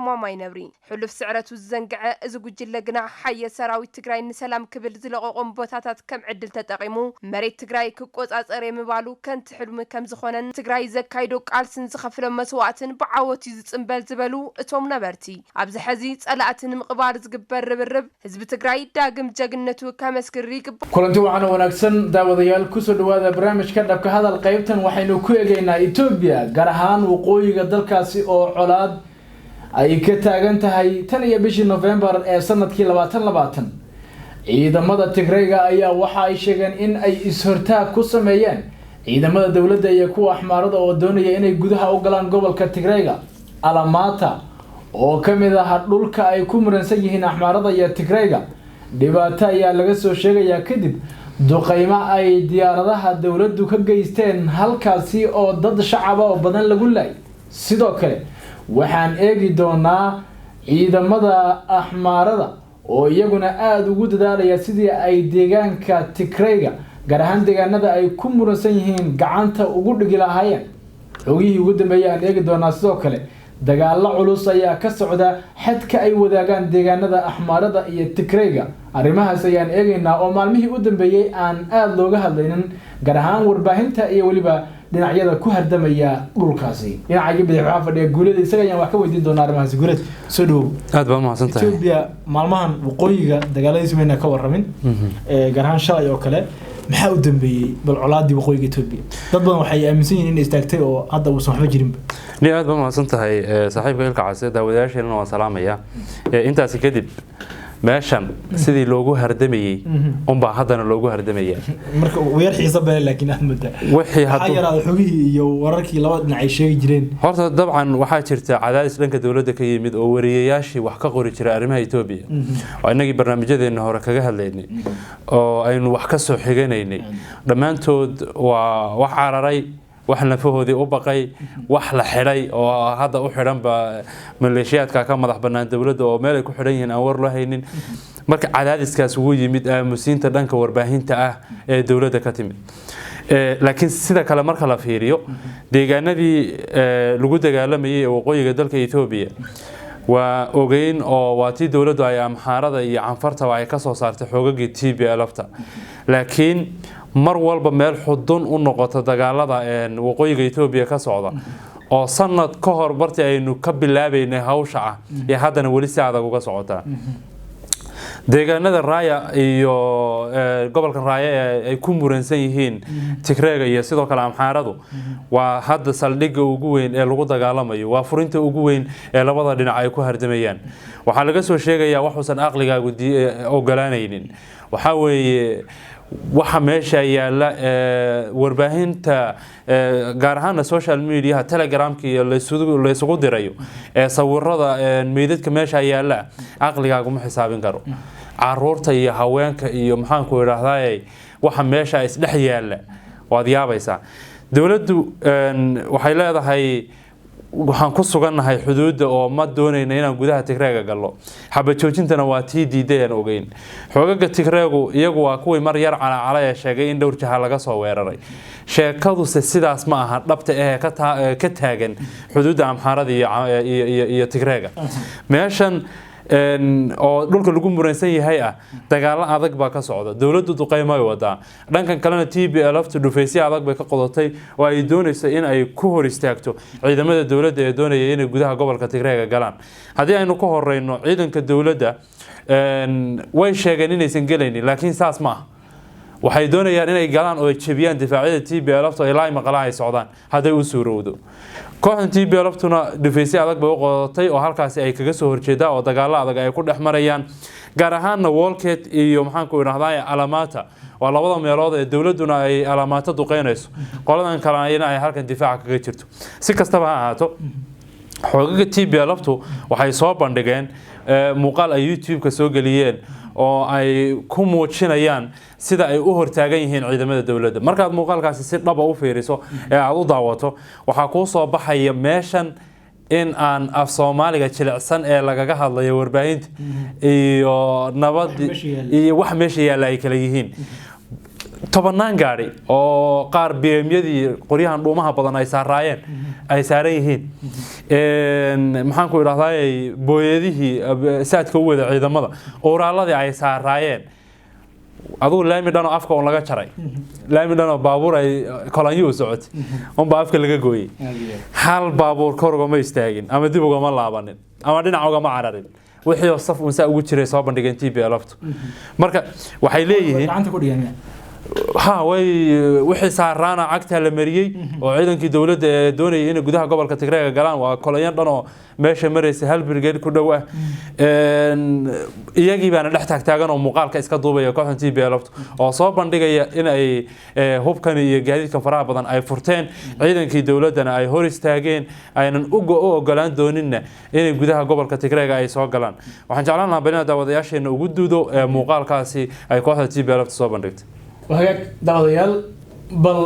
ما ينبرين حلف سعرة الزنقعة إزوج لجنا حي سراوي تجراي نسلام قبل زلقوا بوتاتات كم عدل تتقيمو مريت تجراي كقوس أصغر مبالو كانت حلم كم زخنا تجراي زكايدوك على سخف لما سوات بعوت يزتنبل زبلو اتوم نبرتي عبز حزيت ألعتن مقبار زقبر بالرب حزب تجراي داقم جنته كمسك الريق كلنتي وعنا ونكسن داوديال كسر هذا برنامج كذا كهذا القيبتن وحين كويجينا إثيوبيا جرهان وقوي قدر كاسي أو علاد ay ka taagan tahay tan iyo bishii November ee sanadkii 2020 ciidamada Tigreega ayaa waxa ay sheegeen in ay ishortaag ku sameeyeen ciidamada dawladda iyo kuwa axmaarada oo doonaya inay gudaha u galaan gobolka Tigreega Alamata oo kamid ah dhulka ay ku muransan yihiin axmaarada iyo Tigreega dhibaato ayaa laga soo sheegayaa kadib duqeymo ay diyaaradaha dawladdu ka geysteen halkaasi oo dad shacab ah oo badan lagu laayay sidoo kale waxaan eegi doonaa ciidamada axmaarada oo iyaguna aad ugu dadaalaya sidii ay deegaanka Tigreega gaar ahaan deegaanada ay ku muransan yihiin gacanta ugu dhigi lahaayeen xogihii ugu dambeeyay aan eegi doonaa sidoo kale dagaalo culus ayaa ka socda xadka ay wadaagaan deegaanada axmaarada iyo Tigreega arrimahaas ayaan eegaynaa oo maalmihii u dambeeyay aan aad looga hadlaynin gaar ahaan warbaahinta iyo waliba dhinacyada ku hardamaya dhulkaasi dhinaca bidix waxa fadhiya guulada isaga ayaan wax ka weydiin doonaa arrimahaas guulad soo dhaw aad baa mahadsantahay Ethiopia maalmahan waqooyiga dagaaladiisa meena ka waramin gaar ahaan shalay oo kale maxaa u dambeeyay bal colaadii waqooyiga Ethiopia dad badan waxay aaminsan yihiin in istaagtay oo hadda uu waxba jirin ni aad baa mahadsantahay saaxiibka ilka casay daawadayaasheena waan salaamaya intaas kadib meeshan sidii loogu hardamayay baa haddana loogu hardamaya marka weer xiiso baa laakiin ahmada wixii hadda yaraado xogihii iyo wararkii laba dhinac ay sheegi jireen horta dabcan waxa jirta cadaadis dhanka dawladda ka yimid oo wariyayaashii wax ka qori jiray arrimaha Ethiopia oo inagii barnaamijyadeena hore kaga hadlaynay oo aynu wax ka soo xiganaynay dhamaantood waa wax cararay wax nafahoodii u baqay wax la xidhay oo hadda u xidhan ba maleeshiyaadka ka madax banaan dawladda oo meel ay ku xidhan yihiin aan war loo haynin marka cadaadiskaas ugu yimid aamusiinta dhanka warbaahinta ah ee dawladda ka timid laakiin sida kale marka la fiiriyo deegaanadii lagu dagaalamayay ee waqooyiga dalka Ethiopia waa ogeyn oo waatii dawladdu ay amxaarada iyo canfarta ay ka soo saartay xoogagii TPLF-ta laakiin mar walba meel xudun u noqoto dagaalada waqooyiga Ethiopia ka socda oo sanad ka hor bartii aynu ka bilaabaynay hawsha ah ee haddana wali si adag uga socota deegaanada Raaya iyo gobolka Raaya ay ku muransan yihiin Tigreega iyo sidoo kale amxaaradu waa hadda saldhigga ugu weyn ee lagu dagaalamayo waa furinta ugu weyn ee labada dhinac ay ku hardamayaan waxa laga soo sheegayaa wax uusan aqligaagu ogolaanaynin waxa weeye waxa meesha yaala warbaahinta gaar ahaan social media Telegramka iyo la isugu dirayo sawirada meedadka meesha yaala aqligaagu ma xisaabin karo caruurta iyo haweenka iyo maxaan ku yiraahdaa waxa meesha isdhex yaala waad yaabaysaa dawladdu waxay leedahay waxaan ku sugannahay xuduudda oo ma doonayna inaan gudaha Tigreega gallo xabajoojintana waa tii diideen ogeyn xoogaga Tigreegu iyagu waa kuwii mar yar calaacala sheegay in dhowr jaha laga soo weeraray sheekadu sidaas ma aha dhabta ka taagan xuduudda amxaarada iyo Tigreega meeshan oo dhulka lagu muransan yahay dagaal adag baa ka socda dawladdu duqeymo ay wadaa dhankan kalena TPLF-tu dhufeysyo adag bay ka qodatay oo ay doonayso in ay ku hor istaagto ciidamada dawladda ee doonaya inay gudaha gobolka Tigreega galaan haddii aynu ka horeyno ciidanka dawladda way sheegeen inaysan galaynin laakiin saas ma waxay doonayaan inay galaan oo ay jabiyaan difaacyada TPLF-tu ilaa maqlaha ay socdaan haday u suurowdo kooxda TPLF-tuna dhufeysyo adag bay u qodatay oo halkaas ay kaga soo horjeedaa oo dagaalo adag ay ku dhexmarayaan gaar ahaan Walket iyo maxaan ku yiraahdaa Alamata waa labada meelood ee dawladuna ay Alamata duqeynayso qoladan kale ay halkan difaac kaga jirto si kastaba ha ahaato xoogaga TPLF-tu waxay soo bandhigeen muuqaal ay YouTube-ka soo galiyeen oo ay ku muujinayaan sida ay u hortaagan yihiin ciidamada dawladda markaad muuqaalkaasi si dhab ah u fiiriso ee aad u daawato waxa ku soo baxaya meeshan in aan af Soomaaliga jilicsan ee lagaga hadlayo warbaahinta iyo nabad iyo wax meesha yaala ay kala yihiin tobanaan gaari oo qaar BM-yadii qoryahan dhuumaha badan ay saaraayeen ay saaran yihiin maxaan ku idhahdaa booyadihii saadka u wada ciidamada oraaladii ay saaraayeen aduu laami dhan oo afka on laga jaray laami dhan oo baabuur ay kolanyo u socotay unba afka laga gooyey hal baabuur kor ugama istaagin ama dib ugama laabanin ama dhinac ugama cararin wixii oo saf unsa ugu jiray soo bandhigeen TPLF marka waxay leeyihiin ها وحي سارانا عقتها لمريي وعيدنكي دولada doonayay in gudaha gobolka Tigreega galaan waa kolayan dhan oo meesha maraysa hal brigade ku dhaw iyagii baana dhex taagan oo muuqaalka iska duubaya kooxda TPLF oo soo bandhigaya in ay hubkan iyo gaadiidkan faraha badan ay furteen ciidankii dowladana ay hor istaageen aynan u ogolaan dooninna in gudaha gobolka Tigreega ay soo galaan waxaan jeclaan lahaa bal daawadayaasheena ugu duudo muuqaalkaasi ay kooxda TPLF soo bandhigtay وهيك داوديال بل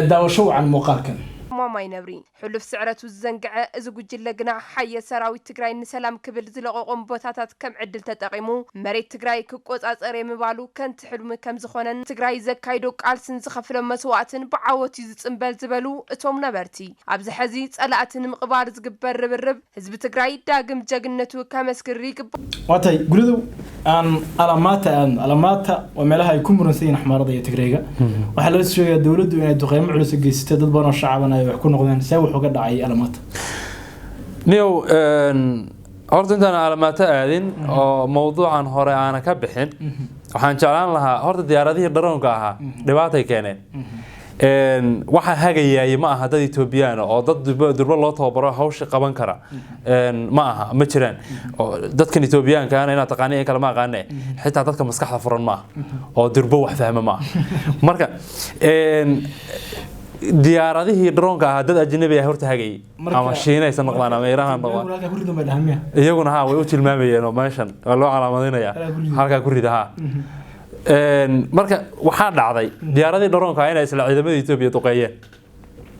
داوشو عن مقاركن ماما ينبرين حلف سعرة الزنقعة إذا جل جناح حي سراوي تجراي نسلام كبل زلقوا بوتاتات كم عدل تتقيمو مريت تجراي كوكوز أزري مبالو كانت حلم كم زخونا تجراي زكايدوك علسن زخف لما سواتن بعوات يزتنبل زبلو اتوم نبرتي عبز حزيت ألعتن مقبار زقبر بالرب حزب تجراي داقم جاقنتو كمسك الريق واتي قلدو أن علامات وملها يكون مرنسين حمار ضي تجريجا وحلوس شوية دولد وين الدقيم على سجى ستة ضبنا الشعبنا يحكون قدام سووا حقد عي علامات نيو أردن أنا علامات أذن موضوعا هراء أنا كبحين وحن جعلان لها أرد الديار هذه الدرون كاها دبعتي كانت waxa hagayay ma aha dad Ethiopian oo dad durba loo tababaro hawsha qaban kara ma aha ma jiraan dadkan Ethiopian kaana ina taqaaniin kala ma aqaanay xitaa dadka maskaxda furan ma oo durba wax fahma ma marka diyaaradihii droonka ah dad ajnabi ah horta hagay ama shiinaysan noqdaan ama Iran iyaguna ha way u tilmaamayeen oo meeshan loo calaamadinaya halka ku ridaha marka waxa dhacday diyaaradii droonka inay isla ciidamada Itoobiya duqeeyeen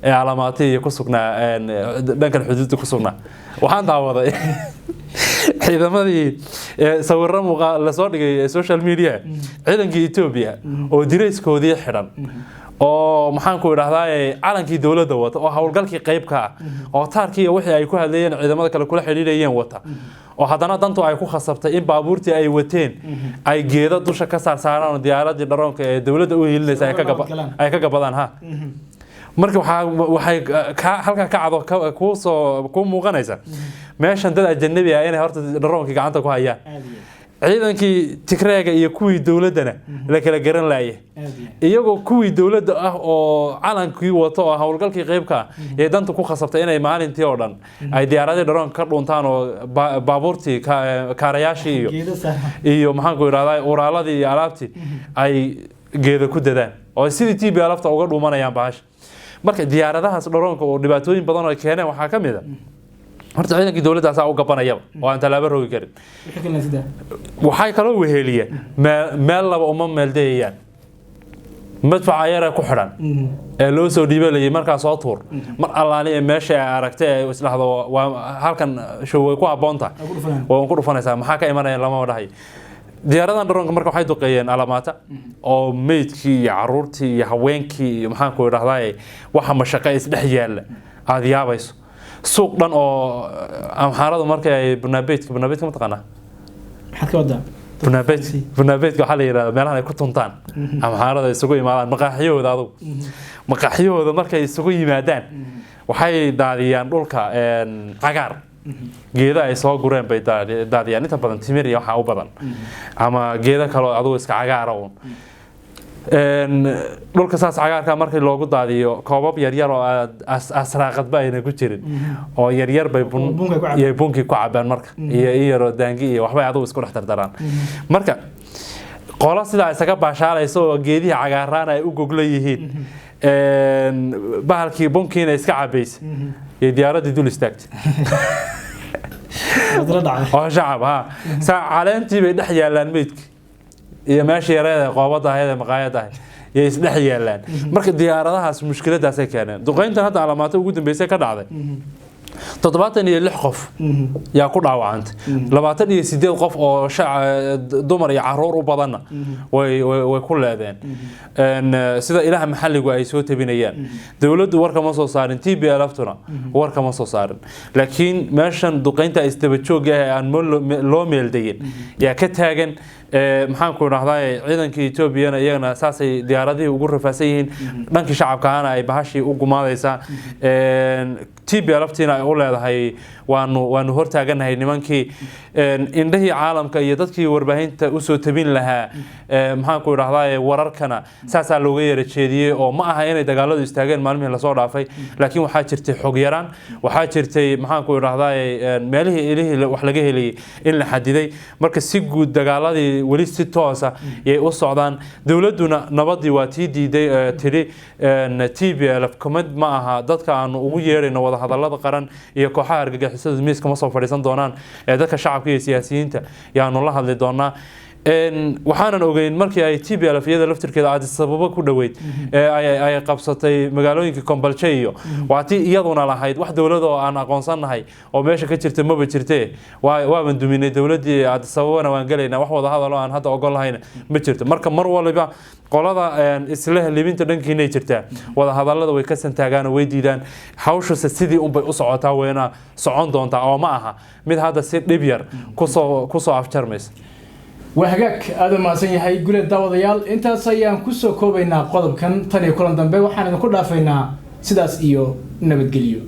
ee calaamaatay ku sugnaa dhanka xuduudda ku sugnaa waxaan daawaday ciidamadii sawirro muuqaal la soo dhigay social media ciidankii Itoobiya oo direyskoodii xidhan oo maxaan ku idhahdaa calankii dawladda wata oo hawlgalkii qayb ka ah oo taarkii wixii ay ku hadlayeen ciidamada kale kula xiriirayeen wata oo haddana dantu ay ku khasabtay in baabuurtii ay wateen ay geedo dusha ka saaraan diyaaradii dharoonka ee dawladda u hiilinaysa ay ka gabadaan ha marka waxay halka ka cado ku muuqanaysa meeshan dad ajnabi ah inay horta dharoonka gacanta ku hayaan ciidankii Tigreega iyo kuwii dawladana la kala garan laayay iyagoo kuwii dawladda ah oo calankii wato oo hawlgalkii qaybka ee danta ku khasabtay inay maalintii oo dhan ay diyaaradii dharoon ka dhuntaan oo baabuurtii kaarayaashii iyo maxaan ku idhahdaa uraaladii iyo alaabtii ay geeda ku dadaan oo sidii TPLF uga dhuumanayaan baash marka diyaaradahaas dharoonka oo dhibaatooyin badan oo keeneen waxa ka mid ah horta ciidankii dawladda asaa u gabanaya oo aan talaabo rogi karin waxay kala weheliya meel laba uma meeldeeyaan madfaca yar ku xiran ee loo soo dhiibalay markaa soo tuur mar allaani ee meesha ay aragtay ay islaahdo waa halkan show ku haboonta oo ku dhufanaysa maxaa ka imanaya lama dhahay diyaaradan dharoonka marka waxay duqeeyeen calaamaata oo meydkii iyo caruurtii iyo haweenkii maxaan ku idhahdaa waxa mashaqo isdhex yaala aad yaabayso suuq dhan oo amxaaradu markay ay barnaamijka ma taqaanaa maxaad ka wadaa barnaamijka waxa la yiraahdaa meelaha ay ku tuntaan amxaarada isugu yimaadaan maqaaxiyahooda markay isugu yimaadaan waxay daadiyaan dhulka cagaar geeda ay soo gureen bay daadiyaan inta badan timir iyo waxa u badan ama geeda kale oo adigu iska cagaar oo dhulka saas cagaarka markii loogu daadiyo koobab yar yar oo asraaqad bayna ku jirin oo yar yar bay bunki ku cabaan marka iyo yaro daangi iyo waxba adigu isku dhex dardaraan marka qola sida isaga baashaalayso oo geedihi cagaaraan ay u gogla yihiin bahalkii bunkiina iska cabays iyo diyaaradii dul istaagtay oo shacab ha saa caleentii bay dhex yaalaan meydkii iyo meeshii yareeda qoobada ahayd maqaayada ay isdhex yaalaan marka diyaaradahaas mushkiladaas ay keeneen duqeyntan hadda calaamaadka ugu dambeysay ka dhacday 76 qof yaa ku dhaawacantay 28 qof oo dumar iyo caruur u badanna way ku leedeen sida ilaha maxalligu ay soo tabinayaan dawladdu warka ma soo saarin TPLF-tuna warka ma soo saarin laakiin meeshan duqeynta isdaba joog ah aan loo meeldayin yaa ka taagan maxaan ku raahdaa ciidanka Itoobiya iyagana saasay diyaaradii ugu rafaasan yihiin dhankii shacabkaana ay bahashii u gumaadaysaa TPLF-tina ay u leedahay waanu hortaaganahay nimankii indhahii caalamka iyo dadkii warbaahinta u soo tabin lahaa maxaan ku raahdaa wararkana saasaa looga yara jeediyay oo ma aha inay dagaaladu istaageen maalmihii la soo dhaafay laakiin waxaa jirtay xog yaraan waxaa jirtay maxaan ku raahdaa meelihii ilihii wax laga helay in la xadiday marka si guud dagaaladii wali si toos ah ay u socdaan dawladuna nabadii waa tii diiday tiri TPLF kamid ma aha dadka aan ugu yeerayno wada hadallada qaran iyo kooxaha argagixisada miiska ma soo fadhiisan doonaan dadka shacabka iyo siyaasiyiinta yaanu la hadli doonaa waxaanan ogeyn markii ay TPLF iyada laftirkeeda Addis Ababa ku dhaweyd ay qabsatay magaalooyinka Kombolcha iyo waati iyaduna lahayd wax dawlad oo aan aqoonsanahay oo meesha ka jirta maba jirtee waan duminay dawladii Addis Ababa waan galeynaa wax wada hadal oo aan hadda ogol lahayn ma jirto marka mar waliba qolada isla libinta dhankiina jirta wada hadallada way ka santaagaan way diidaan hawsha sidii un bay u socotaa weena socon doontaa oo ma aha mid hadda si dhib yar ku soo afjarmaysa وهجاك هذا ما سنيحي يقول الدعوة ديال أنت سيان كوسو كوبينا قضب كان تاني كلام دنبه وحنا نقول رافينا سداس إيو نبت قليو